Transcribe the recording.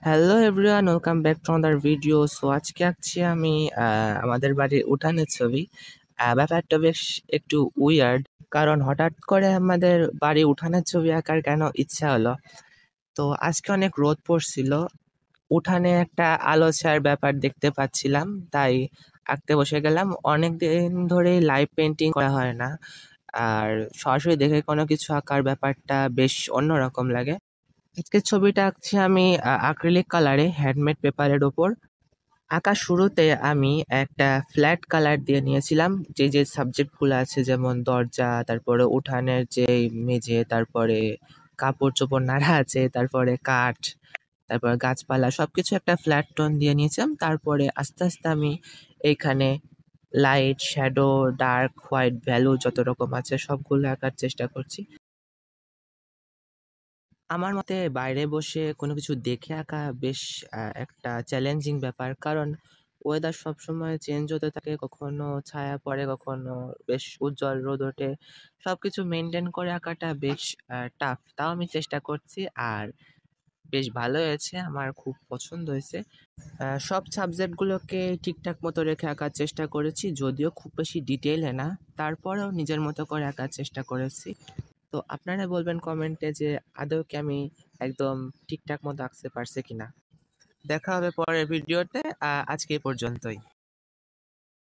Hello everyone, welcome back to another video. So আজকে আঁকছি আমি আমাদের বাড়ির উঠানের ছবি। ব্যাপারটা বেশ একটু উইয়ার্ড, কারণ হঠাৎ করে আমাদের বাড়ি উঠানের ছবি আঁকার কেন ইচ্ছা হলো। তো আজকে অনেক রোদ পড়ছিল, উঠানে একটা আলো ছায়ার ব্যাপার দেখতে পাচ্ছিলাম, তাই আঁকতে বসে গেলাম। অনেক দিন ধরে লাইভ পেন্টিং করা হয় না, আর সরাসরি দেখে কোনো কিছু আঁকার ব্যাপারটা বেশ অন্যরকম লাগে। আজকের ছবিটা আঁকছি আমি অ্যাক্রিলিক কালারে হ্যান্ডমেড পেপারের ওপর। আঁকার শুরুতে আমি একটা ফ্ল্যাট কালার দিয়ে নিয়েছিলাম। যে যে সাবজেক্টগুলো আছে, যেমন দরজা, তারপরে উঠানের যে মেঝে, তারপরে কাপড় চোপড় নাড়া আছে, তারপরে কাঠ, তারপর গাছপালা, সবকিছু একটা ফ্ল্যাট টোন দিয়ে নিয়েছিলাম। তারপরে আস্তে আস্তে আমি এইখানে light, shadow, dark, white, value যত রকম আছে সবগুলো আঁকার চেষ্টা করছি। আমার মতে বাইরে বসে কোনো কিছু দেখে আঁকা বেশ একটা চ্যালেঞ্জিং ব্যাপার, কারণ ওয়েদার সবসময় চেঞ্জ হতে থাকে, কখনো ছায়া পড়ে, কখনো বেশ উজ্জ্বল রোদ ওঠে। সবকিছু মেনটেন করে আঁকাটা বেশ টাফ। তাও আমি চেষ্টা করছি, আর বেশ ভালো হয়েছে, আমার খুব পছন্দ হয়েছে। সব সাবজেক্টগুলোকে ঠিকঠাক মতো রেখে আঁকার চেষ্টা করেছি, যদিও খুব বেশি ডিটেইলে না, তারপরেও নিজের মতো করে আঁকার চেষ্টা করেছি। তো আপনারা বলবেন কমেন্টে যে আদৌ কি আমি একদম ঠিকঠাক মতো আঁকতে পারছি কিনা। দেখা হবে পরের ভিডিওতে। আজকে এই পর্যন্তই।